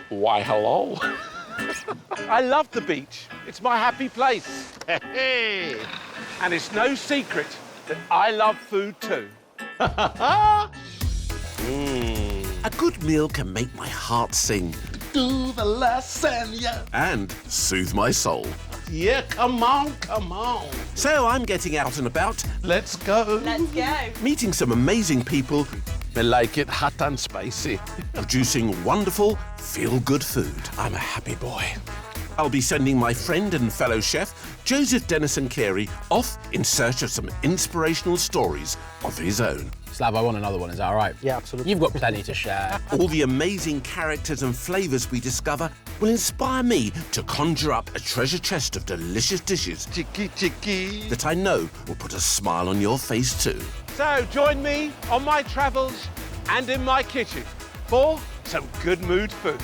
Why, hello. I love the beach. It's my happy place. And it's no secret that I love food too. A good meal can make my heart sing. Do the lasagna. And soothe my soul. Yeah, come on, come on. So I'm getting out and about. Let's go. Let's go. Meeting some amazing people. I like it hot and spicy. Producing wonderful, feel-good food. I'm a happy boy. I'll be sending my friend and fellow chef, Joseph Denison Carey, off in search of some inspirational stories of his own. Slav, I want another one, is that all right? Yeah, absolutely. You've got plenty to share. All the amazing characters and flavours we discover will inspire me to conjure up a treasure chest of delicious dishes Chicky. that I know will put a smile on your face too. So join me on my travels and in my kitchen for some good mood food.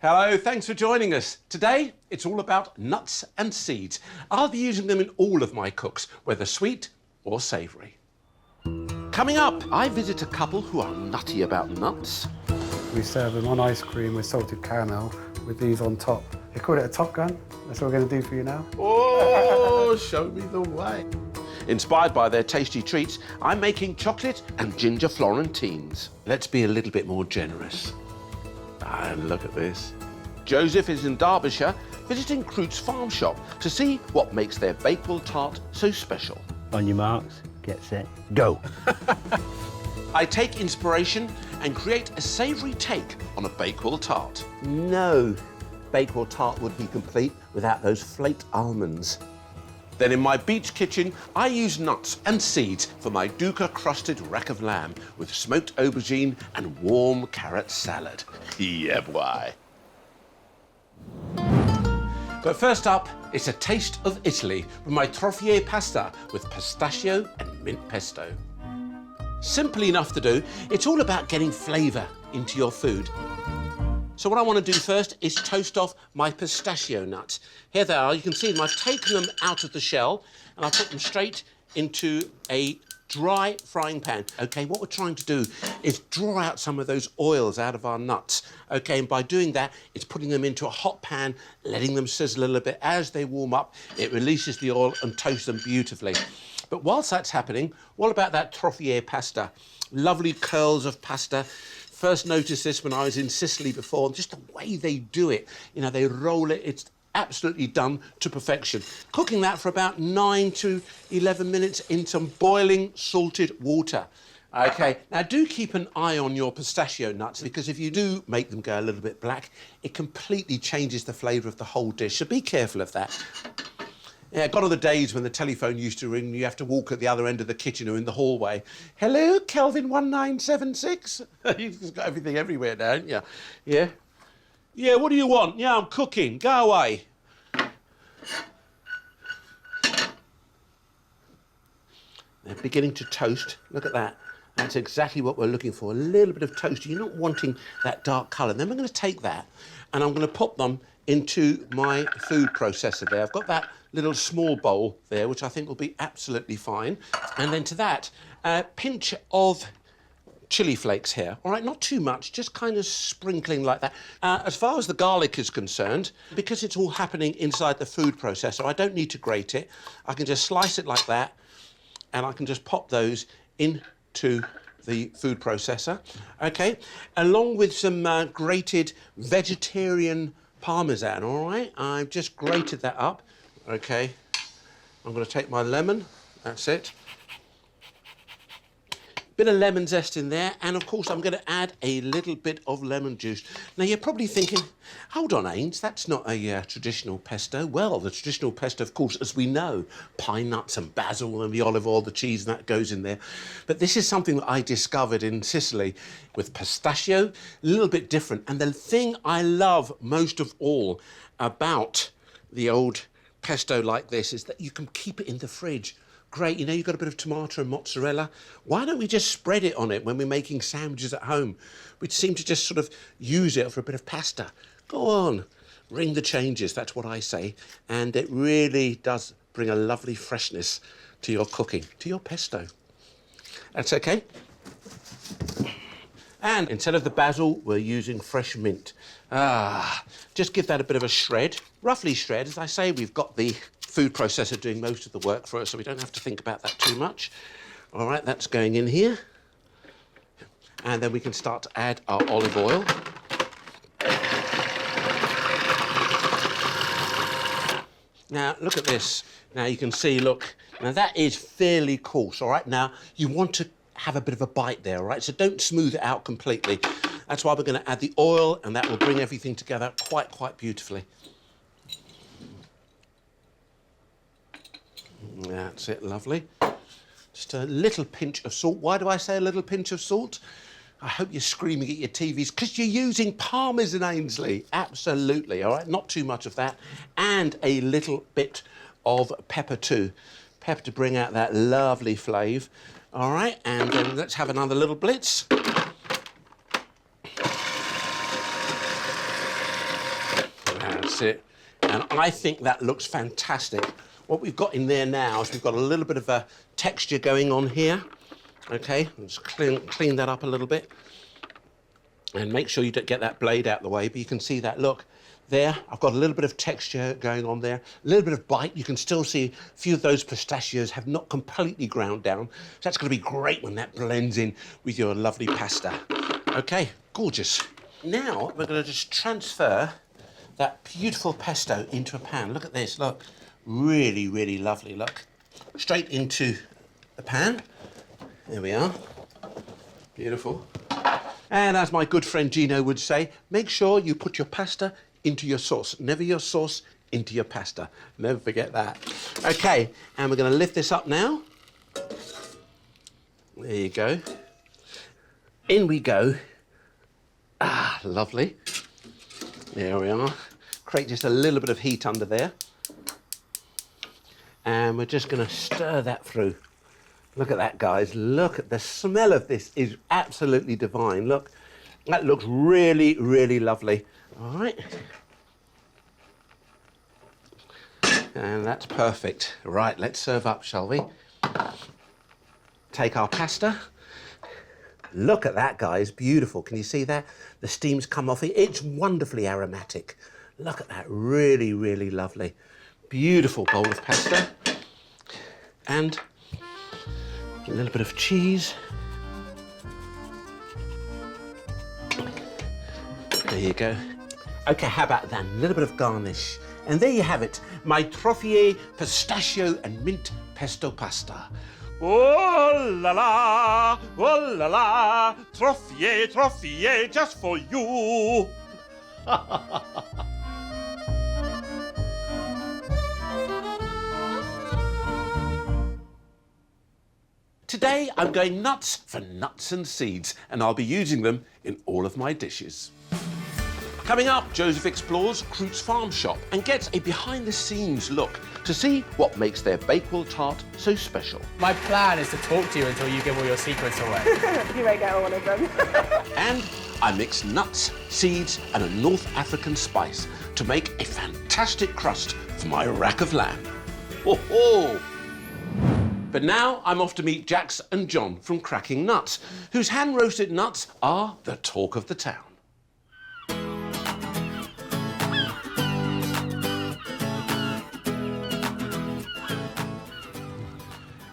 Hello, thanks for joining us. Today, it's all about nuts and seeds. I'll be using them in all of my cooks, whether sweet or savoury. Coming up, I visit a couple who are nutty about nuts. We serve them on ice cream with salted caramel with these on top. They call it a Top Gun. That's what we're going to do for you now. Oh, show me the way. Inspired by their tasty treats, I'm making chocolate and ginger Florentines. Let's be a little bit more generous. And look at this. Joseph is in Derbyshire visiting Croot's farm shop to see what makes their Bakewell tart so special. On your marks, get set, go. I take inspiration and create a savoury take on a Bakewell tart. No Bakewell tart would be complete without those flaked almonds. Then in my beach kitchen, I use nuts and seeds for my Dukkah-Crusted rack of lamb with smoked aubergine and warm carrot salad. Yeah, boy. But first up, it's a taste of Italy with my trofie pasta with pistachio and mint pesto. Simple enough to do, it's all about getting flavour into your food. So what I want to do first is toast off my pistachio nuts. Here they are, you can see them, I've taken them out of the shell and I've put them straight into a dry frying pan. Okay, what we're trying to do is draw out some of those oils out of our nuts. Okay, and by doing that, it's putting them into a hot pan, letting them sizzle a little bit. As they warm up, it releases the oil and toasts them beautifully. But whilst that's happening, what about that trofie pasta? Lovely curls of pasta. First noticed this when I was in Sicily before, just the way they do it. You know, they roll it, it's absolutely done to perfection. Cooking that for about 9 to 11 minutes in some boiling salted water. Okay, now do keep an eye on your pistachio nuts because if you do make them go a little bit black, it completely changes the flavour of the whole dish, so be careful of that. Yeah, gone are the days when the telephone used to ring and you have to walk at the other end of the kitchen or in the hallway. Hello, Kelvin 1976? You've got everything everywhere now, haven't you? Yeah? Yeah, what do you want? Yeah, I'm cooking. Go away. They're beginning to toast. Look at that. That's exactly what we're looking for. A little bit of toast. You're not wanting that dark colour. Then we're going to take that and I'm going to put them into my food processor there. I've got that little small bowl there, which I think will be absolutely fine. And then to that, a pinch of chilli flakes here. All right, not too much, just kind of sprinkling like that. As far as the garlic is concerned, because it's all happening inside the food processor, I don't need to grate it. I can just slice it like that, and I can just pop those into the food processor. Okay, along with some grated vegetarian parmesan, all right? I've just grated that up. Okay, I'm going to take my lemon, that's it. Bit of lemon zest in there, and of course I'm going to add a little bit of lemon juice. Now you're probably thinking, hold on, Ains, that's not a traditional pesto. Well, the traditional pesto, of course, as we know, pine nuts and basil and the olive oil, the cheese, and that goes in there. But this is something that I discovered in Sicily with pistachio, a little bit different. And the thing I love most of all about the old pesto like this is that you can keep it in the fridge. Great, you know, you've got a bit of tomato and mozzarella. Why don't we just spread it on it when we're making sandwiches at home? We seem to just sort of use it for a bit of pasta. Go on, ring the changes, that's what I say. And it really does bring a lovely freshness to your cooking, to your pesto. That's okay. And instead of the basil, we're using fresh mint. Just give that a bit of a shred, roughly shred. As I say, we've got the food processor doing most of the work for us, so we don't have to think about that too much. All right, that's going in here. And then we can start to add our olive oil. Now, look at this. Now, you can see, look, now that is fairly coarse, all right? Now, you want to have a bit of a bite there, all right? So don't smooth it out completely. That's why we're going to add the oil, and that will bring everything together quite beautifully. That's it, lovely. Just a little pinch of salt. Why do I say a little pinch of salt? I hope you're screaming at your TVs because you're using parmesan, Ainsley. Absolutely, all right? Not too much of that. And a little bit of pepper too. Pepper to bring out that lovely flavour. All right, and then let's have another little blitz. That's it. And I think that looks fantastic. What we've got in there now is we've got a little bit of a texture going on here. Okay, let's clean that up a little bit. And make sure you don't get that blade out of the way, but you can see that, look, there, I've got a little bit of texture going on there, a little bit of bite. You can still see a few of those pistachios have not completely ground down. So that's going to be great when that blends in with your lovely pasta. Okay, gorgeous. Now, we're going to just transfer that beautiful pesto into a pan. Look at this, look. Really lovely, look. Straight into the pan. There we are. Beautiful. And as my good friend Gino would say, make sure you put your pasta into your sauce. Never your sauce into your pasta. Never forget that. Okay, and we're going to lift this up now. There you go. In we go. Ah, lovely. There we are. Create just a little bit of heat under there. And we're just going to stir that through. Look at that, guys. Look at the smell of this is absolutely divine. Look, that looks really lovely. All right. And that's perfect. Right, let's serve up, shall we? Take our pasta. Look at that, guys. Beautiful. Can you see that? The steam's come off it. It's wonderfully aromatic. Look at that. Really lovely. Beautiful bowl of pasta. And a little bit of cheese. There you go. Okay, how about that? A little bit of garnish. And there you have it, my Troffier pistachio and mint pesto pasta. Oh la la, Troffier, just for you. Today, I'm going nuts for nuts and seeds, and I'll be using them in all of my dishes. Coming up, Joseph explores Croot's farm shop and gets a behind-the-scenes look to see what makes their Bakewell tart so special. My plan is to talk to you until you give all your secrets away. You won't get one of them. And I mix nuts, seeds and a North African spice to make a fantastic crust for my rack of lamb. Ho ho! But now I'm off to meet Jax and John from Cracking Nuts, whose hand-roasted nuts are the talk of the town.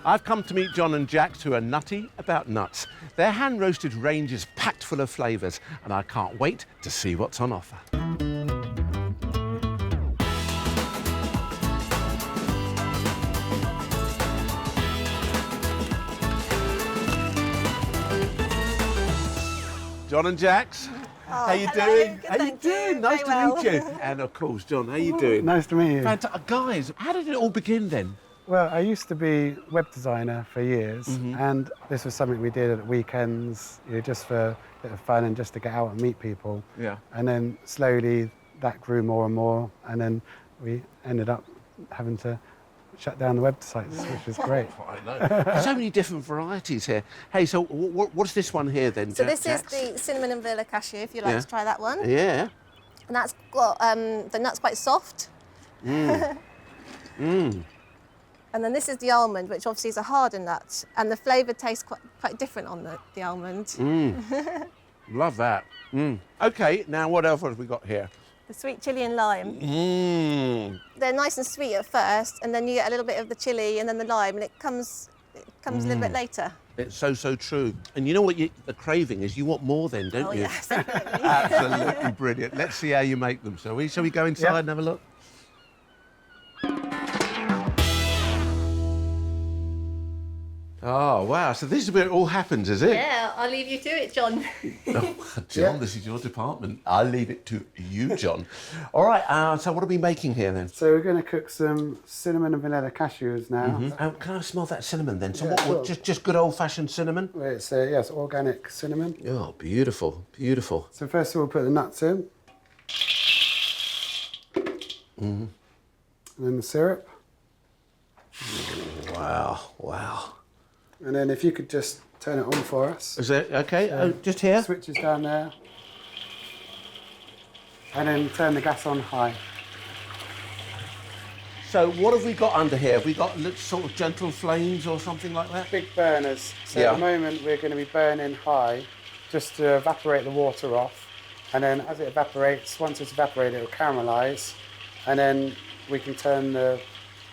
I've come to meet John and Jax, who are nutty about nuts. Their hand-roasted range is packed full of flavours, and I can't wait to see what's on offer. John and Jax, how you doing? Good, How you thank you. doing? Nice Very to well. meet you. And of course, John, how you doing? Nice to meet you. Guys, how did it all begin then? Well, I used to be web designer for years, and this was something we did at weekends, just for a bit of fun and just to get out and meet people. Yeah. And then slowly that grew more and more, and then we ended up having to shut down the websites, which is great. I know. There's so many different varieties here. Hey, so what's this one here then, So this Jax? is the cinnamon and vanilla cashew, if you'd like Yeah. to try that one. Yeah. And that's got, the nut's quite soft. And then this is the almond, which obviously is a harder nut, and the flavour tastes quite different on the almond. Love that. Okay, now what else have we got here? The sweet chilli and lime. They're nice and sweet at first, and then you get a little bit of the chilli and then the lime, and it comes a little bit later. It's so true. And you know what the craving is? You want more then, don't you? Yes, definitely. Absolutely brilliant. Let's see how you make them, shall we? Shall we go inside and have a look? Oh, wow. So this is where it all happens, is it? Yeah, I'll leave you to it, John. Oh, John, this is your department. I'll leave it to you, John. All right, so what are we making here then? So we're going to cook some cinnamon and vanilla cashews now. Can I smell that cinnamon then? So Yeah, what, sure. just good old-fashioned cinnamon? It's yes, organic cinnamon. Oh, beautiful, beautiful. So first of all, we'll put the nuts in. And then the syrup. Wow, wow. And then if you could just turn it on for us. Is it okay? Just here? Switches down there. And then turn the gas on high. So what have we got under here? Have we got sort of gentle flames or something like that? Big burners. So Yeah. at the moment we're going to be burning high just to evaporate the water off. And then as it evaporates, once it's evaporated, it will caramelise. And then we can turn the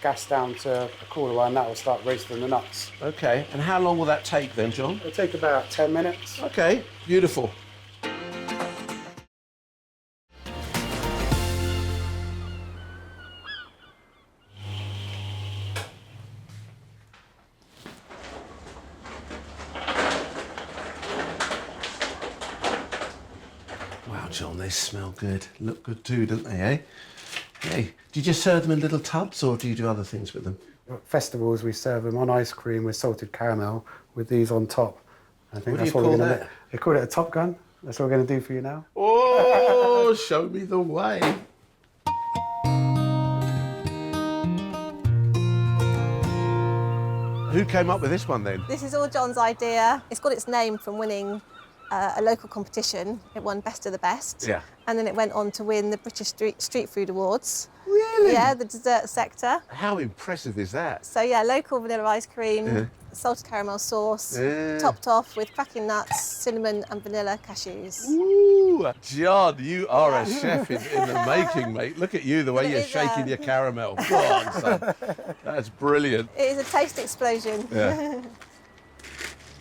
gas down to a cooler one, and that will start roasting the nuts. Okay, and how long will that take then, John? It'll take about 10 minutes. Okay, beautiful. Wow, John, they smell good. Look good too, don't they, eh? Hey, do you just serve them in little tubs or do you do other things with them? At festivals, we serve them on ice cream with salted caramel with these on top. I think What do that's you what call we're going that? to. They call it a Top Gun. That's what we're going to do for you now. Oh, show me the way. Who came up with this one then? This is all John's idea. It's got its name from winning a local competition. It won Best of the Best. Yeah. And then it went on to win the British Street Food Awards. Really? Yeah, the dessert sector. How impressive is that? So yeah, local vanilla ice cream, salted caramel sauce, Yeah. topped off with cracking nuts, cinnamon and vanilla cashews. Ooh, John, you are a chef in the making, mate. Look at you, the way It you're is, shaking your caramel. Go on, son. That's brilliant. It is a taste explosion. Yeah.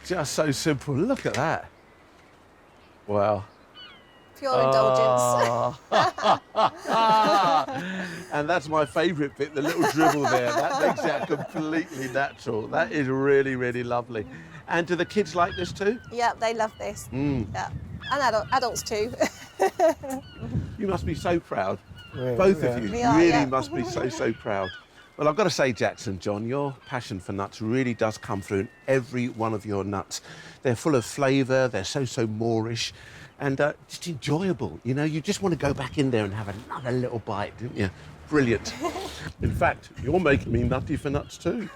Just so simple. Look at that. Wow. Pure indulgence. And that's my favourite bit, the little dribble there. That makes that completely natural. That is really, really lovely. And do the kids like this too? Yeah, they love this. Yeah. And adults too. You must be so proud. Yeah, Both yeah. of you We are, really yeah. must be so proud. Well, I've got to say, Jackson, John, your passion for nuts really does come through in every one of your nuts. They're full of flavour, they're so Moorish, and just enjoyable. You know, you just want to go back in there and have another little bite, don't you? Brilliant. In fact, you're making me nutty for nuts too.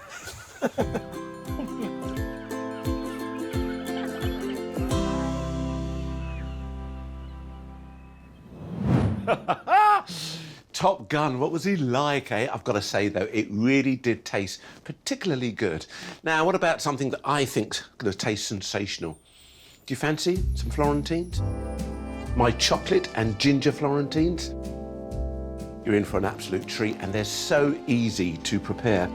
Top Gun, what was he like, eh? I've got to say, though, it really did taste particularly good. Now, what about something that I think's going to taste sensational? Do you fancy some Florentines? My chocolate and ginger Florentines? You're in for an absolute treat, and they're so easy to prepare.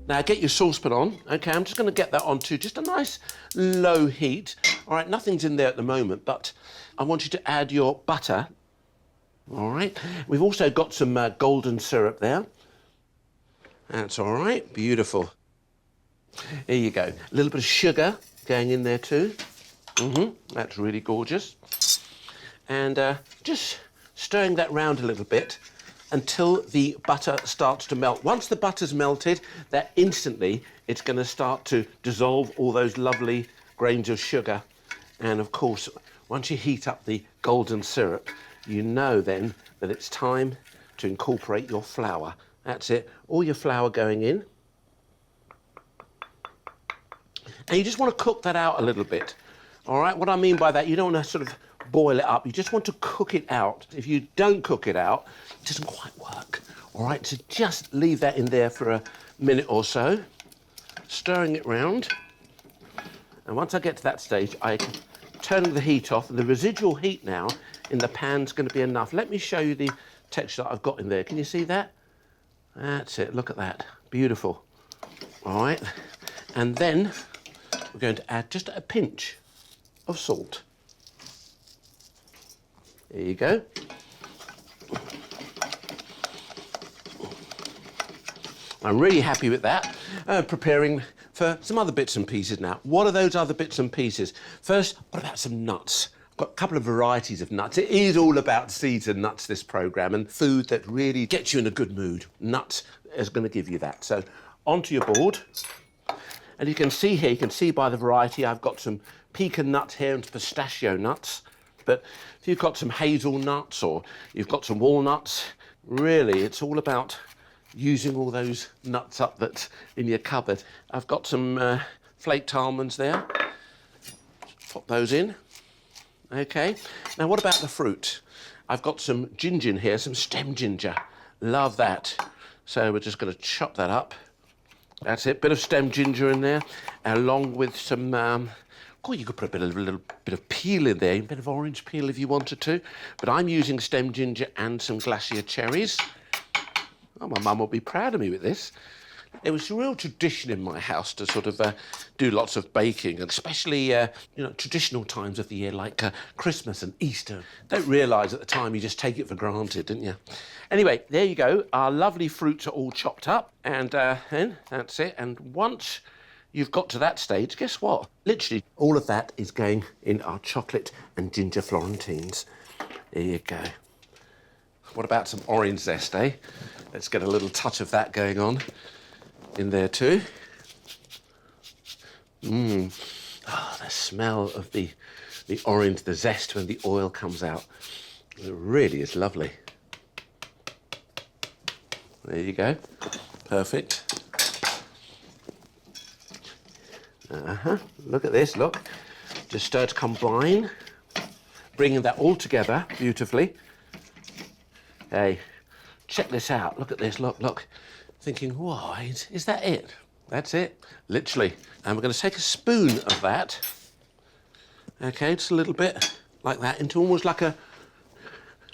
Now, get your saucepan on. OK, I'm just going to get that onto just a nice low heat. All right, nothing's in there at the moment, but I want you to add your butter. All right. We've also got some golden syrup there. That's all right. Beautiful. Here you go. A little bit of sugar going in there too. That's really gorgeous. And just stirring that round a little bit until the butter starts to melt. Once the butter's melted, that instantly it's going to start to dissolve all those lovely grains of sugar. And of course, once you heat up the golden syrup, you know then that it's time to incorporate your flour. That's it, all your flour going in. And you just want to cook that out a little bit. All right, what I mean by that, you don't want to sort of boil it up. You just want to cook it out. If you don't cook it out, it doesn't quite work. All right, so just leave that in there for a minute or so, stirring it round. And once I get to that stage, I can turn the heat off, and the residual heat now in the pan's going to be enough. Let me show you the texture that I've got in there. Can you see that? That's it, look at that, beautiful. All right, and then we're going to add just a pinch of salt. There you go. I'm really happy with that. Preparing for some other bits and pieces now. What are those other bits and pieces? First, what about some nuts? I've got a couple of varieties of nuts. It is all about seeds and nuts, this programme, and food that really gets you in a good mood. Nuts is going to give you that. So onto your board. And you can see here, you can see by the variety, I've got some pecan nuts here and pistachio nuts. But if you've got some hazelnuts or you've got some walnuts, really it's all about using all those nuts up that's in your cupboard. I've got some flaked almonds there. Pop those in. Okay. Now what about the fruit? I've got some ginger in here, some stem ginger. Love that. So we're just going to chop that up. That's it. Bit of stem ginger in there, along with some. You could put a little bit of peel in there, a bit of orange peel if you wanted to. But I'm using stem ginger and some glacé cherries. Oh, my mum will be proud of me with this. It was a real tradition in my house to sort of do lots of baking, and especially traditional times of the year like Christmas and Easter. Don't realise at the time, you just take it for granted, didn't you? Anyway, there you go. Our lovely fruits are all chopped up, and then that's it. And once you've got to that stage, guess what? Literally, all of that is going in our chocolate and ginger Florentines. There you go. What about some orange zest, eh? Let's get a little touch of that going on in there too. Oh, the smell of the orange, the zest when the oil comes out. It really is lovely. There you go. Perfect. Look at this, look. Just stir to combine. Bringing that all together beautifully. Hey, check this out. Look at this, look. Thinking, whoa, is that it? That's it, literally. And we're going to take a spoon of that. Okay, just a little bit like that, into almost like a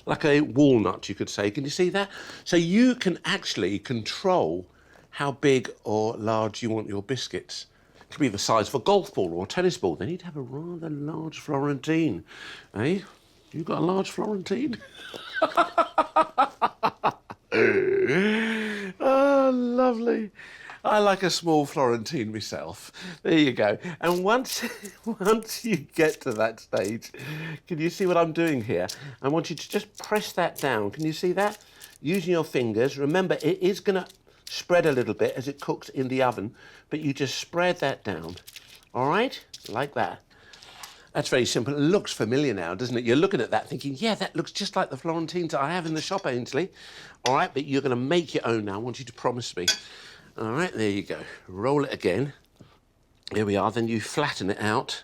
walnut, you could say. Can you see that? So you can actually control how big or large you want your biscuits. It could be the size of a golf ball or a tennis ball. They need to have a rather large Florentine. Eh? You got a large Florentine? Oh, lovely. I like a small Florentine myself. There you go. And once you get to that stage, can you see what I'm doing here? I want you to just press that down. Can you see that? Using your fingers. Remember, it is going to spread a little bit as it cooks in the oven, but you just spread that down. All right? Like that. That's very simple. It looks familiar now, doesn't it? You're looking at that thinking, yeah, that looks just like the Florentines I have in the shop, Ainsley. All right, but you're going to make your own now. I want you to promise me. All right, there you go. Roll it again. Here we are. Then you flatten it out.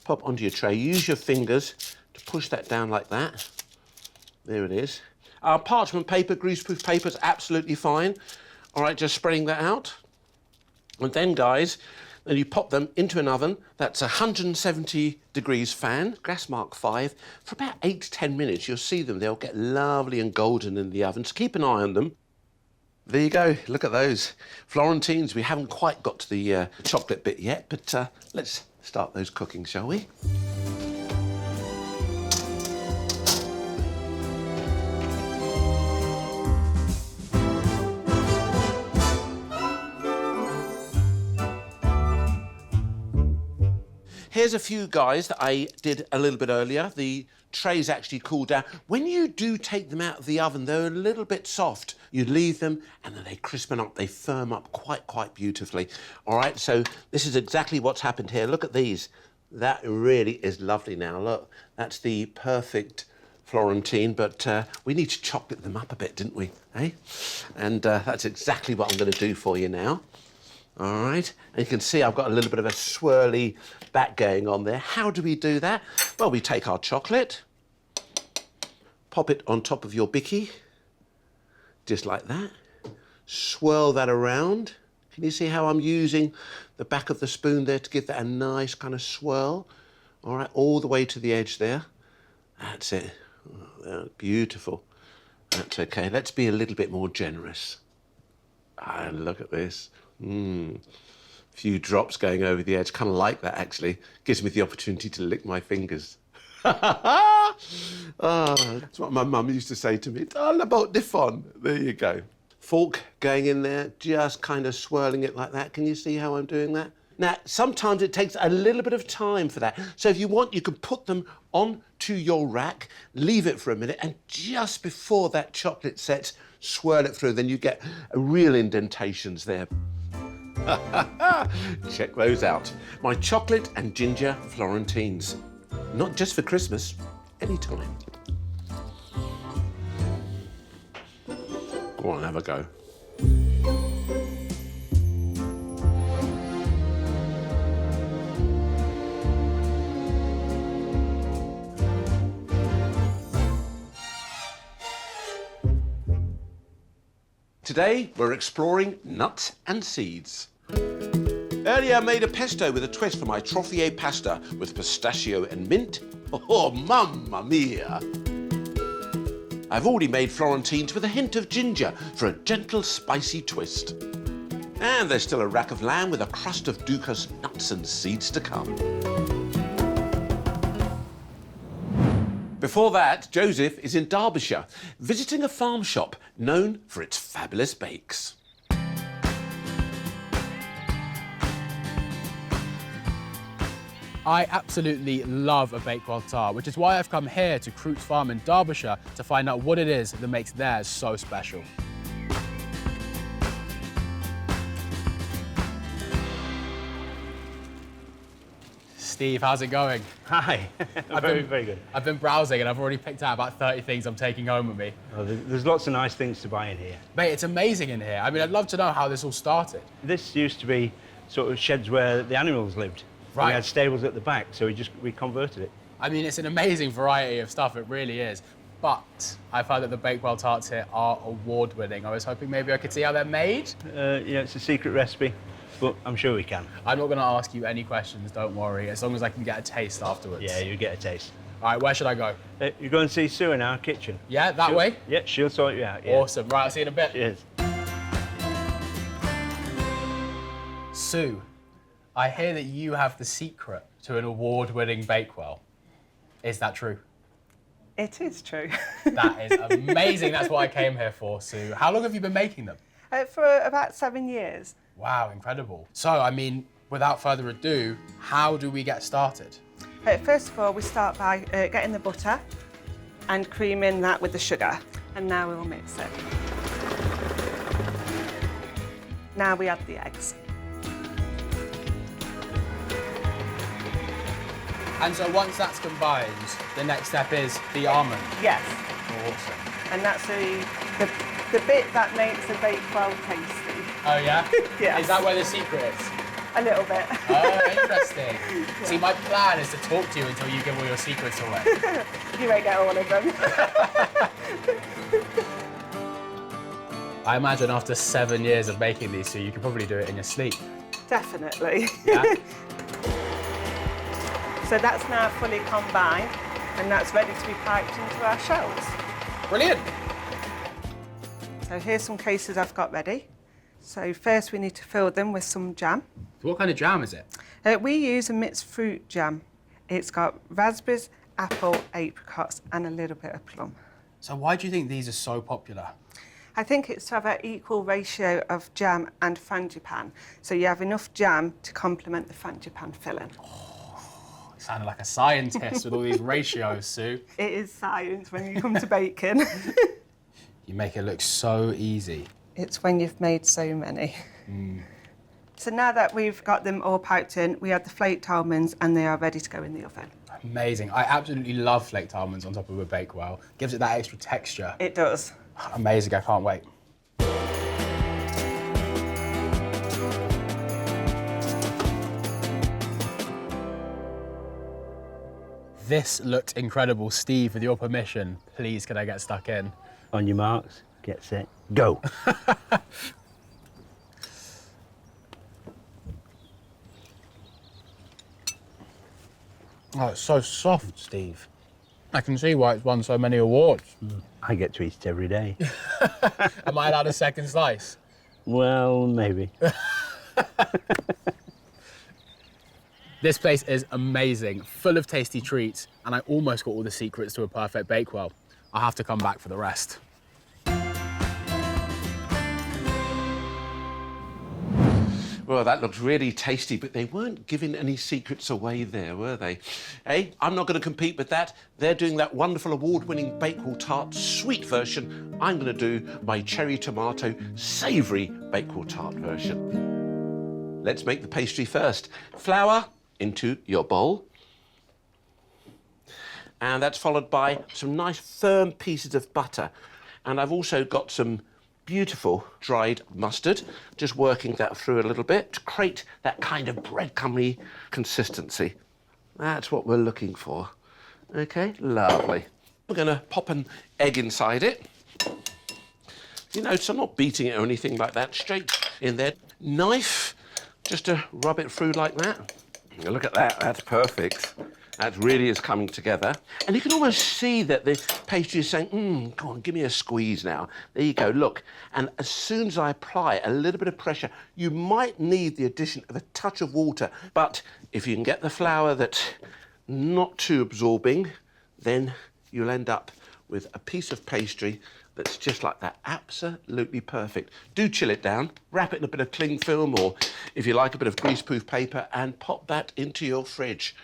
Pop onto your tray. Use your fingers to push that down like that. There it is. Our parchment paper, greaseproof paper is absolutely fine. All right, just spreading that out. And then, guys, then you pop them into an oven that's 170 degrees fan, gas mark 5, for about 8 to 10 minutes. You'll see them. They'll get lovely and golden in the oven. So keep an eye on them. There you go. Look at those Florentines. We haven't quite got to the chocolate bit yet, but let's start those cooking, shall we? Here's a few, guys, that I did a little bit earlier. The trays actually cooled down. When you do take them out of the oven, they're a little bit soft. You leave them and then they crispen up, they firm up quite beautifully. All right, so this is exactly what's happened here. Look at these. That really is lovely now. Look, that's the perfect Florentine, but we need to chocolate them up a bit, didn't we? Eh? And that's exactly what I'm going to do for you now. All right, and you can see I've got a little bit of a swirly back going on there. How do we do that? Well, we take our chocolate, pop it on top of your bicky, just like that. Swirl that around. Can you see how I'm using the back of the spoon there to give that a nice kind of swirl? All right, all the way to the edge there. That's it. Oh, beautiful. That's okay. Let's be a little bit more generous. And look at this. Few drops going over the edge. Kind of like that, actually. Gives me the opportunity to lick my fingers. Oh, that's what my mum used to say to me. It's all about the fun. There you go. Fork going in there, just kind of swirling it like that. Can you see how I'm doing that? Now, sometimes it takes a little bit of time for that. So if you want, you can put them onto your rack, leave it for a minute, and just before that chocolate sets, swirl it through. Then you get real indentations there. Check those out. My chocolate and ginger Florentines. Not just for Christmas, anytime. Go on, have a go. Today, we're exploring nuts and seeds. Earlier, I made a pesto with a twist for my troffier pasta with pistachio and mint. Oh, mamma mia! I've already made Florentines with a hint of ginger for a gentle, spicy twist. And there's still a rack of lamb with a crust of Dukkah's nuts and seeds to come. Before that, Joseph is in Derbyshire, visiting a farm shop known for its fabulous bakes. I absolutely love a Bakewell tart, which is why I've come here to Croot's Farm in Derbyshire to find out what it is that makes theirs so special. Steve, how's it going? Hi. Very good. I've been browsing and I've already picked out about 30 things I'm taking home with me. Oh, there's lots of nice things to buy in here. Mate, it's amazing in here. I mean, I'd love to know how this all started. This used to be sort of sheds where the animals lived. Right. We had stables at the back, so we converted it. I mean, it's an amazing variety of stuff, it really is. But I've heard that the Bakewell tarts here are award-winning. I was hoping maybe I could see how they're made. Yeah, it's a secret recipe, but I'm sure we can. I'm not going to ask you any questions, don't worry, as long as I can get a taste afterwards. Yeah, you get a taste. All right, where should I go? You go and see Sue in our kitchen. Yeah, that way? Yeah, she'll sort you out. Yeah. Awesome. Right, I'll see you in a bit. Cheers. Sue, I hear that you have the secret to an award-winning Bakewell. Is that true? It is true. That is amazing. That's what I came here for, Sue. How long have you been making them? For about 7 years. Wow, incredible. So, I mean, without further ado, how do we get started? First of all, we start by getting the butter and creaming that with the sugar. And now we'll mix it. Now we add the eggs. And so once that's combined, the next step is the almond. Yes. Awesome. And that's the bit that makes the Bakewell tasty. Oh, yeah? Yes. Is that where the secret is? A little bit. Oh, interesting. Yeah. See, my plan is to talk to you until you give all your secrets away. You won't get all of them. I imagine after 7 years of making these, so you could probably do it in your sleep. Definitely. Yeah? So that's now fully combined, and that's ready to be piped into our shells. Brilliant. So here's some cases I've got ready. So first we need to fill them with some jam. So what kind of jam is it? We use a mixed fruit jam. It's got raspberries, apple, apricots, and a little bit of plum. So why do you think these are so popular? I think it's to have an equal ratio of jam and frangipane, so you have enough jam to complement the frangipane filling. You sounded like a scientist with all these ratios, Sue. It is science when you come to baking. You make it look so easy. It's when you've made so many. So now that we've got them all piped in, we add the flaked almonds and they are ready to go in the oven. Amazing. I absolutely love flaked almonds on top of a Bakewell. Gives it that extra texture. It does. Amazing, I can't wait. This looked incredible. Steve, with your permission, please can I get stuck in? On your marks, get set, go. Oh, it's so soft, Steve. I can see why it's won so many awards. I get to eat it every day. Am I allowed a second slice? Well, maybe. This place is amazing, full of tasty treats, and I almost got all the secrets to a perfect Bakewell. I'll have to come back for the rest. Well, that looked really tasty, but they weren't giving any secrets away there, were they? Hey, I'm not going to compete with that. They're doing that wonderful award-winning Bakewell tart sweet version. I'm going to do my cherry tomato savoury Bakewell tart version. Let's make the pastry first. Flour into your bowl. And that's followed by some nice firm pieces of butter. And I've also got some beautiful dried mustard, just working that through a little bit to create that kind of breadcrumby consistency. That's what we're looking for. Okay, lovely. We're going to pop an egg inside it. You know, so I'm not beating it or anything like that, straight in there. Knife, just to rub it through like that. Look at that, that's perfect. That really is coming together. And you can almost see that the pastry is saying, go on, give me a squeeze now. There you go, look. And as soon as I apply a little bit of pressure, you might need the addition of a touch of water. But if you can get the flour that's not too absorbing, then you'll end up with a piece of pastry that's just like that, absolutely perfect. Do chill it down, wrap it in a bit of cling film, or if you like, a bit of greaseproof paper, and pop that into your fridge.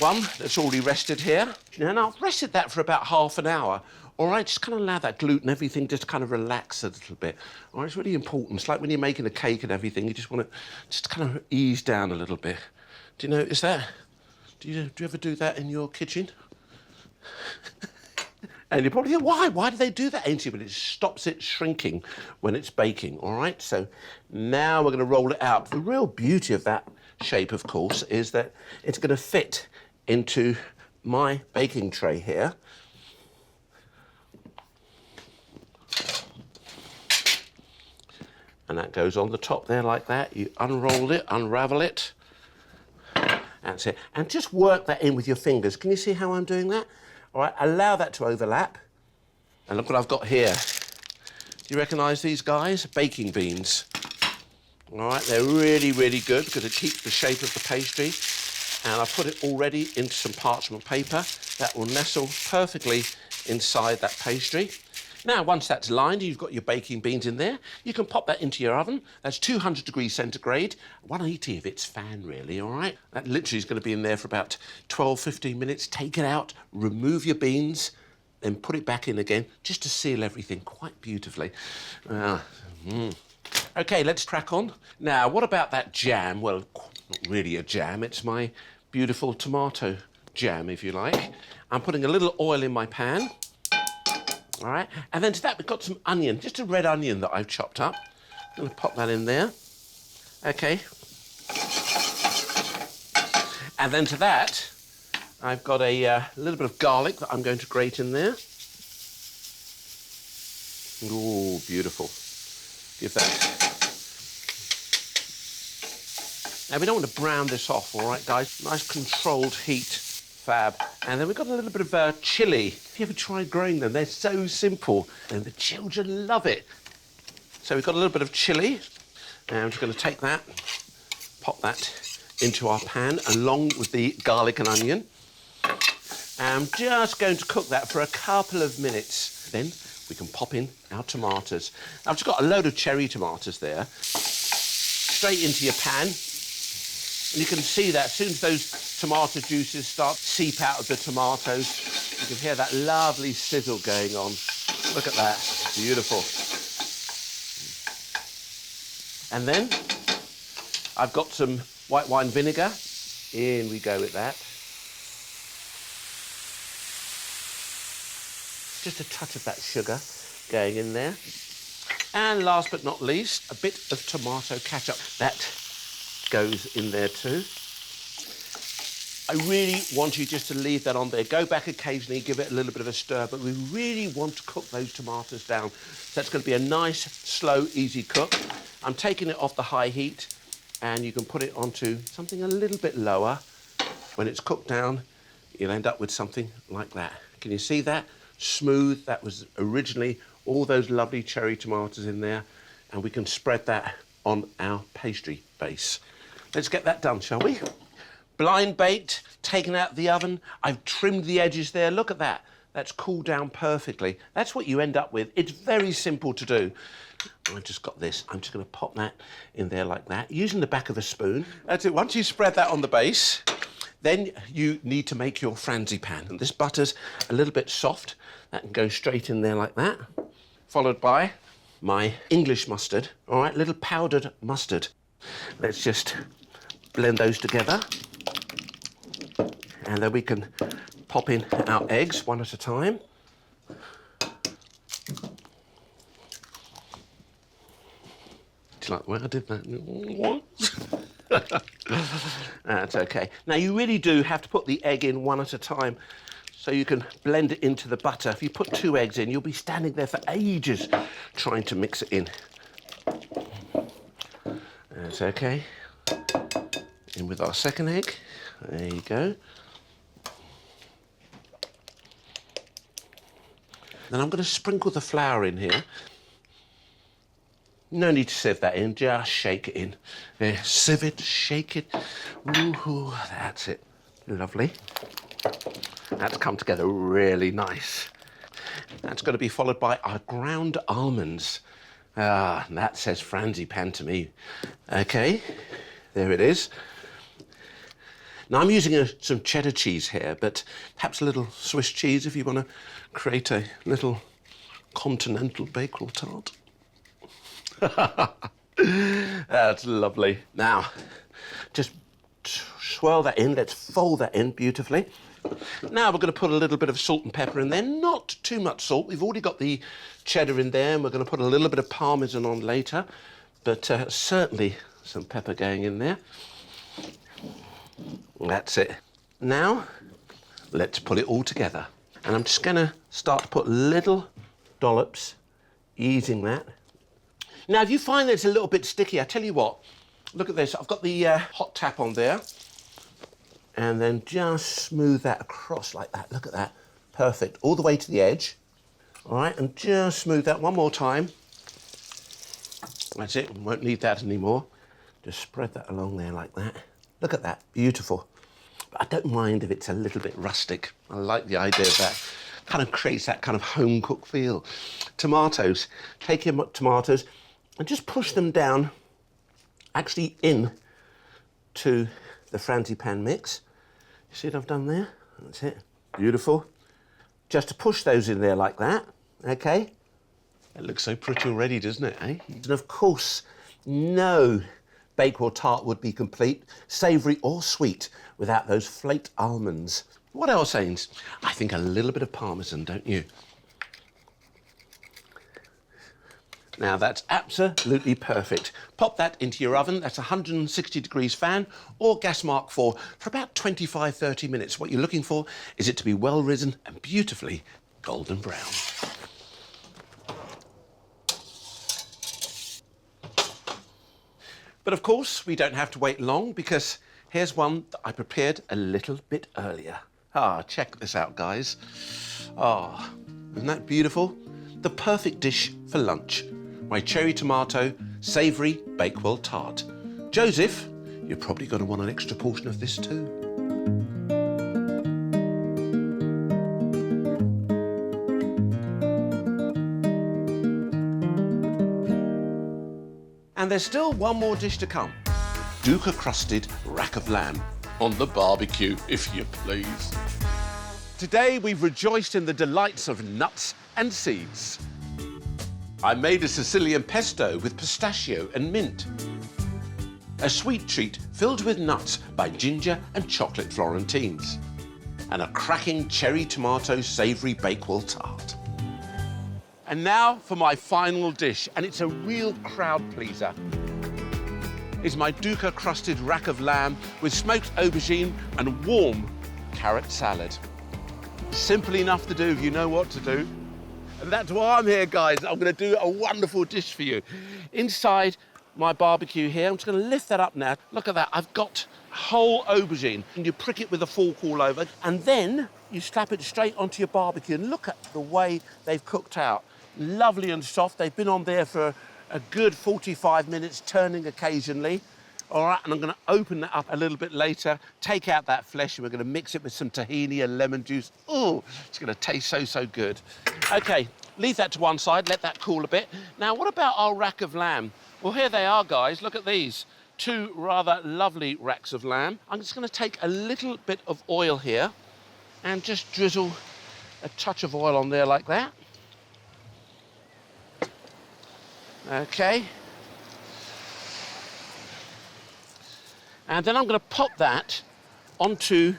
One that's already rested here. And I've rested that for about half an hour. All right, just kind of allow that gluten, everything, just kind of relax a little bit. All right, it's really important. It's like when you're making a cake and everything, you just want to just kind of ease down a little bit. Do you notice that? Do you ever do that in your kitchen? And you're probably thinking, why? Why do they do that, Ainsley? But it stops it shrinking when it's baking, all right? So now we're going to roll it out. The real beauty of that shape, of course, is that it's going to fit into my baking tray here. And that goes on the top there like that. You unroll it, unravel it. That's it. And just work that in with your fingers. Can you see how I'm doing that? All right, allow that to overlap. And look what I've got here. Do you recognise these guys? Baking beans. All right, they're really, really good because it keeps the shape of the pastry. And I've put it already into some parchment paper that will nestle perfectly inside that pastry. Now, once that's lined, you've got your baking beans in there. You can pop that into your oven. That's 200 degrees centigrade, 180 if it's fan, really, all right? That literally is going to be in there for about 12, 15 minutes. Take it out, remove your beans, then put it back in again, just to seal everything quite beautifully. OK, let's crack on. Now, what about that jam? Well, not really a jam. It's my beautiful tomato jam, if you like. I'm putting a little oil in my pan. All right, and then to that we've got some onion, just a red onion that I've chopped up. I'm going to pop that in there. OK. And then to that, I've got a little bit of garlic that I'm going to grate in there. Ooh, beautiful. Give that. Now, we don't want to brown this off, all right, guys? Nice controlled heat. Fab. And then we've got a little bit of chilli. Have you ever tried growing them? They're so simple, and the children love it. So we've got a little bit of chilli, and I'm just going to take that, pop that into our pan, along with the garlic and onion. I'm just going to cook that for a couple of minutes. Then we can pop in our tomatoes. I've just got a load of cherry tomatoes there. Straight into your pan. And you can see that as soon as those tomato juices start to seep out of the tomatoes, you can hear that lovely sizzle going on. Look at that, beautiful. And then I've got some white wine vinegar. In we go with that. Just a touch of that sugar going in there. And last but not least, a bit of tomato ketchup. That goes in there too. I really want you just to leave that on there. Go back occasionally, give it a little bit of a stir, but we really want to cook those tomatoes down. So that's going to be a nice, slow, easy cook. I'm taking it off the high heat, and you can put it onto something a little bit lower. When it's cooked down, you'll end up with something like that. Can you see that? Smooth. That was originally all those lovely cherry tomatoes in there, and we can spread that on our pastry base. Let's get that done, shall we? Blind baked, taken out of the oven. I've trimmed the edges there. Look at that. That's cooled down perfectly. That's what you end up with. It's very simple to do. I've just got this. I'm just going to pop that in there like that, using the back of a spoon. That's it. Once you spread that on the base, then you need to make your frangipan. And this butter's a little bit soft. That can go straight in there like that. Followed by my English mustard, all right, little powdered mustard. Let's just blend those together. And then we can pop in our eggs one at a time. Do you like the way I did that? That's okay. Now, you really do have to put the egg in one at a time so you can blend it into the butter. If you put 2 eggs in, you'll be standing there for ages trying to mix it in. That's okay. In with our second egg. There you go. Then I'm going to sprinkle the flour in here. No need to sieve that in, just shake it in. There, sieve it, shake it. Woohoo, that's it. Lovely. That's come together really nice. That's going to be followed by our ground almonds. Ah, that says frangipan to me. Okay, there it is. Now, I'm using some cheddar cheese here, but perhaps a little Swiss cheese if you want to create a little continental Bakewell tart. That's lovely. Now, just swirl that in. Let's fold that in beautifully. Now we're going to put a little bit of salt and pepper in there. Not too much salt. We've already got the cheddar in there, and we're going to put a little bit of parmesan on later, but certainly some pepper going in there. That's it. Now, let's put it all together. And I'm just going to start to put little dollops, easing that. Now, if you find that it's a little bit sticky, I tell you what, look at this. I've got the hot tap on there. And then just smooth that across like that. Look at that. Perfect. All the way to the edge. All right, and just smooth that one more time. That's it. We won't need that anymore. Just spread that along there like that. Look at that. Beautiful. But I don't mind if it's a little bit rustic. I like the idea of that. Kind of creates that kind of home-cooked feel. Tomatoes. Take your tomatoes and just push them down, actually in to the frangipan mix. You see what I've done there? That's it. Beautiful. Just to push those in there like that, okay? It looks so pretty already, doesn't it, eh? And of course, no Bakewell tart would be complete, savoury or sweet, without those flaked almonds. What else, Ains? I think a little bit of parmesan, don't you? Now, that's absolutely perfect. Pop that into your oven. That's 160 degrees fan or gas mark 4 for about 25-30 minutes. What you're looking for is it to be well risen and beautifully golden brown. But of course, we don't have to wait long because here's one that I prepared a little bit earlier. Ah, check this out, guys. Ah, isn't that beautiful? The perfect dish for lunch. My cherry tomato savoury Bakewell tart. Joseph, you're probably going to want an extra portion of this too. And there's still one more dish to come. Dukkah-Crusted rack of lamb on the barbecue, if you please. Today we've rejoiced in the delights of nuts and seeds. I made a Sicilian pesto with pistachio and mint. A sweet treat filled with nuts by ginger and chocolate Florentines. And a cracking cherry tomato savoury Bakewell tart. And now for my final dish, and it's a real crowd pleaser. It's my Dukkah-Crusted rack of lamb with smoked aubergine and warm carrot salad. Simple enough to do if you know what to do. And that's why I'm here, guys. I'm going to do a wonderful dish for you. Inside my barbecue here, I'm just going to lift that up now. Look at that. I've got whole aubergine, and you prick it with a fork all over, and then you slap it straight onto your barbecue, and look at the way they've cooked out. Lovely and soft. They've been on there for a good 45 minutes, turning occasionally. All right, and I'm going to open that up a little bit later, take out that flesh, and we're going to mix it with some tahini and lemon juice. Oh, it's going to taste so, so good. Okay, leave that to one side, let that cool a bit. Now, what about our rack of lamb? Well, here they are, guys. Look at these. 2 rather lovely racks of lamb. I'm just going to take a little bit of oil here and just drizzle a touch of oil on there like that. Okay. And then I'm going to pop that onto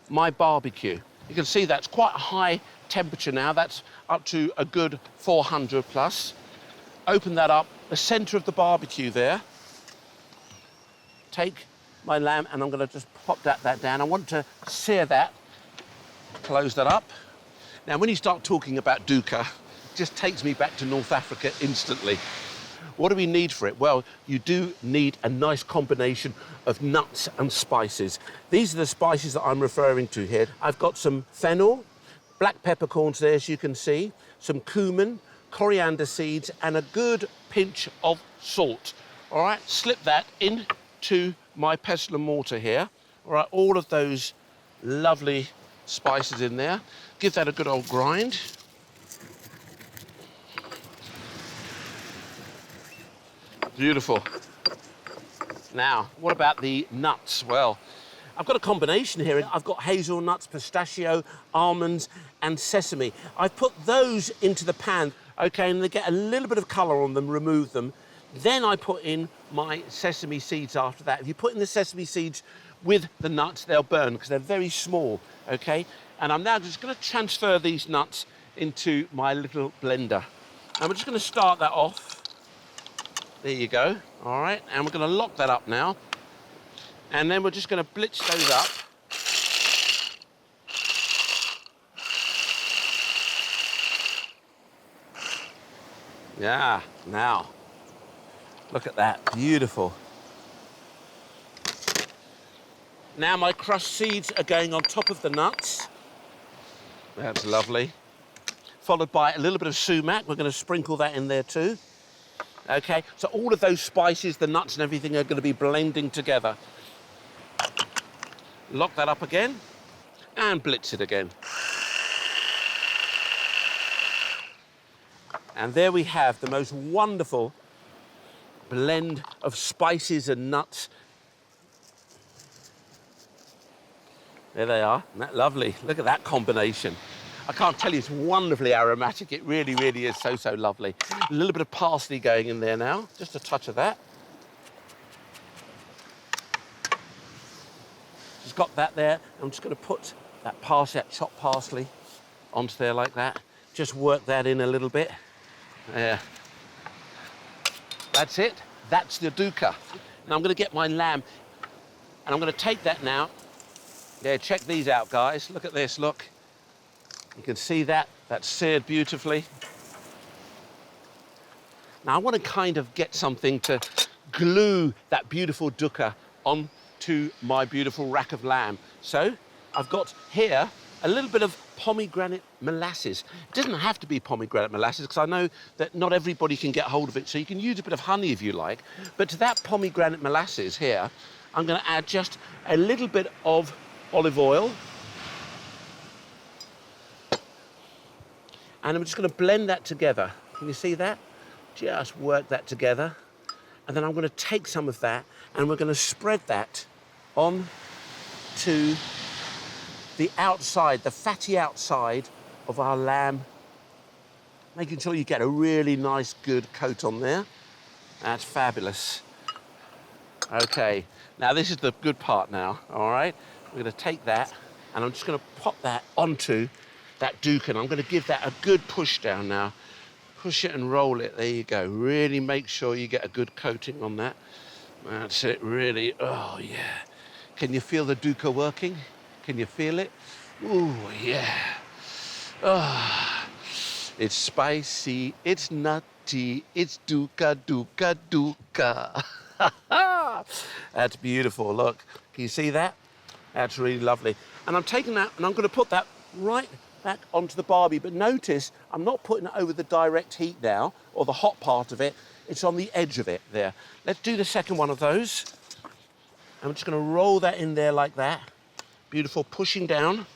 my barbecue. You can see that's quite a high temperature now. That's up to a good 400 plus. Open that up, the center of the barbecue there. Take my lamb and I'm going to just pop that down. I want to sear that. Close that up. Now, when you start talking about Dukkah, it just takes me back to North Africa instantly. What do we need for it? Well, you do need a nice combination of nuts and spices. These are the spices that I'm referring to here. I've got some fennel, black peppercorns there, as you can see, some cumin, coriander seeds, and a good pinch of salt. All right, slip that into my pestle and mortar here. All right, all of those lovely spices in there. Give that a good old grind. Beautiful. Now, what about the nuts? Well, I've got a combination here. I've got hazelnuts, pistachio, almonds, and sesame. I've put those into the pan, okay, and they get a little bit of colour on them, remove them. Then I put in my sesame seeds after that. If you put in the sesame seeds with the nuts, they'll burn because they're very small, okay? And I'm now just going to transfer these nuts into my little blender. And we're just going to start that off. There you go, all right? And we're going to lock that up now. And then we're just going to blitz those up. Yeah, now, look at that, beautiful. Now my crushed seeds are going on top of the nuts. That's lovely. Followed by a little bit of sumac. We're going to sprinkle that in there too. Okay, so all of those spices, the nuts and everything are going to be blending together. Lock that up again and blitz it again. And there we have the most wonderful blend of spices and nuts. There they are, isn't that lovely? Look at that combination. I can't tell you, it's wonderfully aromatic. It really, really is so, so lovely. A little bit of parsley going in there now, just a touch of that. Just got that there. I'm just going to put that parsley, that chopped parsley, onto there like that. Just work that in a little bit. There. That's it. That's the Dukkah. Now I'm going to get my lamb, and I'm going to take that now. Yeah, check these out, guys. Look at this, look. You can see that, that's seared beautifully. Now I want to kind of get something to glue that beautiful Dukkah onto my beautiful rack of lamb. So I've got here a little bit of pomegranate molasses. It doesn't have to be pomegranate molasses because I know that not everybody can get hold of it, so you can use a bit of honey if you like. But to that pomegranate molasses here, I'm going to add just a little bit of olive oil. And I'm just going to blend that together. Can you see that? Just work that together. And then I'm going to take some of that and we're going to spread that on to the outside, the fatty outside of our lamb, making sure you get a really nice, good coat on there. That's fabulous. Okay, now this is the good part now, all right? We're going to take that and I'm just going to pop that onto that Dukkah, and I'm going to give that a good push down now. Push it and roll it, there you go. Really make sure you get a good coating on that. That's it, really, oh yeah. Can you feel the Dukkah working? Can you feel it? Ooh, yeah. Oh, it's spicy, it's nutty, it's Dukkah, Dukkah, Dukkah. That's beautiful, look. Can you see that? That's really lovely. And I'm taking that and I'm going to put that right back onto the barbie. But notice, I'm not putting it over the direct heat now, or the hot part of it. It's on the edge of it there. Let's do the second one of those. I'm just going to roll that in there like that. Beautiful, pushing down.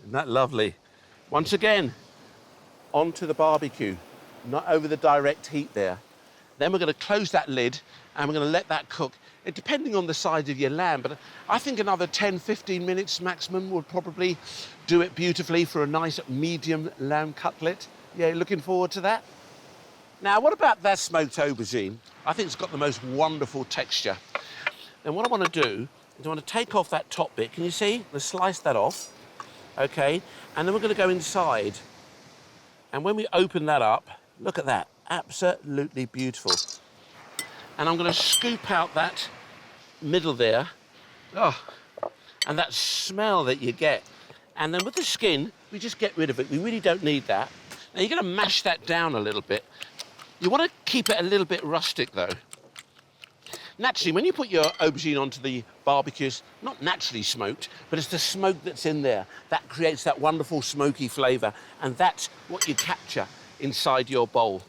Isn't that lovely? Once again, onto the barbecue, not over the direct heat there. Then we're going to close that lid and we're going to let that cook. Depending on the size of your lamb, but I think another 10, 15 minutes maximum would probably do it beautifully for a nice medium lamb cutlet. Yeah, looking forward to that. Now, what about that smoked aubergine? I think it's got the most wonderful texture. Then what I want to do is I want to take off that top bit. Can you see? Let's slice that off. Okay, and then we're going to go inside. And when we open that up, look at that. Absolutely beautiful. And I'm going to scoop out that middle there. Oh, and that smell that you get. And then with the skin, we just get rid of it. We really don't need that. Now, you're going to mash that down a little bit. You want to keep it a little bit rustic, though. Naturally, when you put your aubergine onto the barbecue, it's not naturally smoked, but it's the smoke that's in there. That creates that wonderful smoky flavour, and that's what you capture inside your bowl.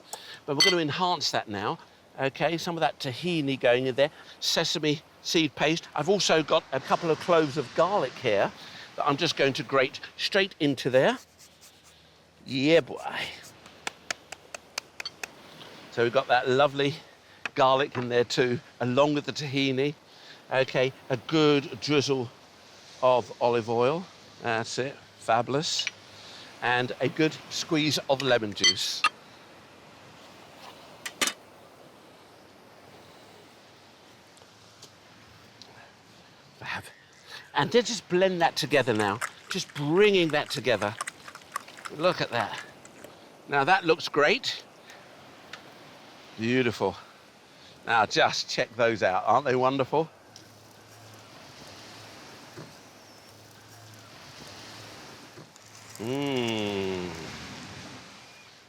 But we're going to enhance that now. Okay, some of that tahini going in there, sesame seed paste. I've also got a couple of cloves of garlic here that I'm just going to grate straight into there. Yeah, boy. So we've got that lovely garlic in there too, along with the tahini. Okay, a good drizzle of olive oil. That's it, fabulous. And a good squeeze of lemon juice. Fab. And then just blend that together now. Just bringing that together. Look at that. Now that looks great. Beautiful. Now just check those out. Aren't they wonderful?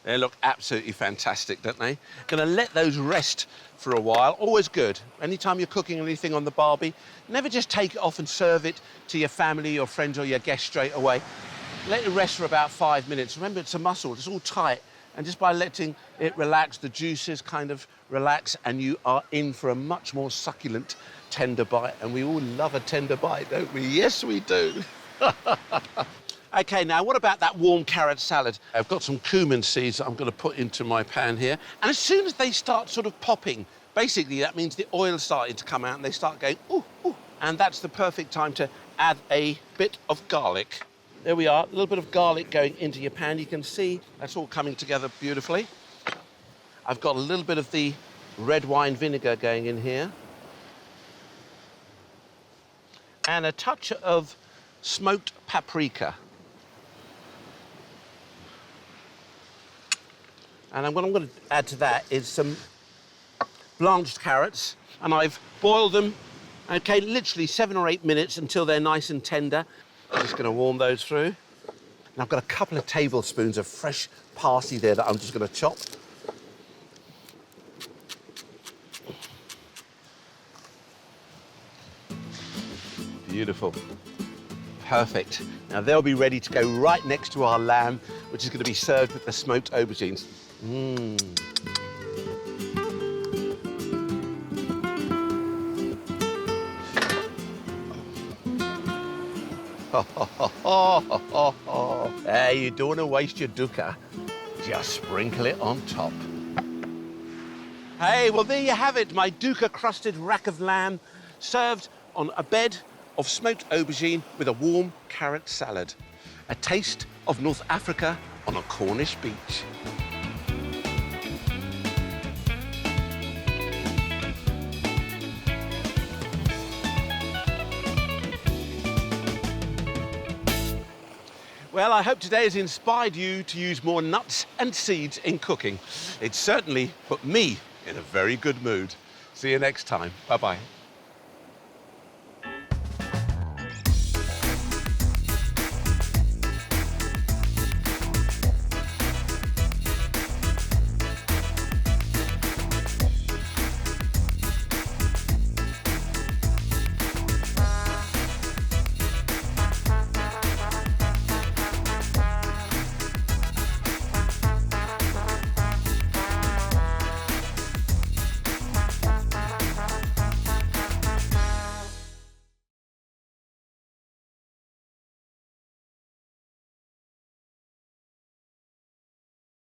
They look absolutely fantastic, don't they? Gonna let those rest for a while. Always good. Anytime you're cooking anything on the barbie, never just take it off and serve it to your family, your friends, or your guests straight away. Let it rest for about 5 minutes. Remember, it's a muscle, it's all tight. And just by letting it relax, the juices kind of relax, and you are in for a much more succulent, tender bite. And we all love a tender bite, don't we? Yes, we do. OK, now, what about that warm carrot salad? I've got some cumin seeds that I'm going to put into my pan here. And as soon as they start sort of popping, basically, that means the oil's starting to come out and they start going, ooh, ooh. And that's the perfect time to add a bit of garlic. There we are, a little bit of garlic going into your pan. You can see that's all coming together beautifully. I've got a little bit of the red wine vinegar going in here. And a touch of smoked paprika. And what I'm going to add to that is some blanched carrots. And I've boiled them, okay, literally 7 or 8 minutes until they're nice and tender. I'm just going to warm those through. And I've got a couple of tablespoons of fresh parsley there that I'm just going to chop. Beautiful. Perfect. Now they'll be ready to go right next to our lamb, which is going to be served with the smoked aubergines. Hey, you don't want to waste your dukkah. Just sprinkle it on top. Hey, well, there you have it, my Dukkah-Crusted rack of lamb, served on a bed of smoked aubergine with a warm carrot salad. A taste of North Africa on a Cornish beach. Well, I hope today has inspired you to use more nuts and seeds in cooking. It certainly put me in a very good mood. See you next time. Bye-bye.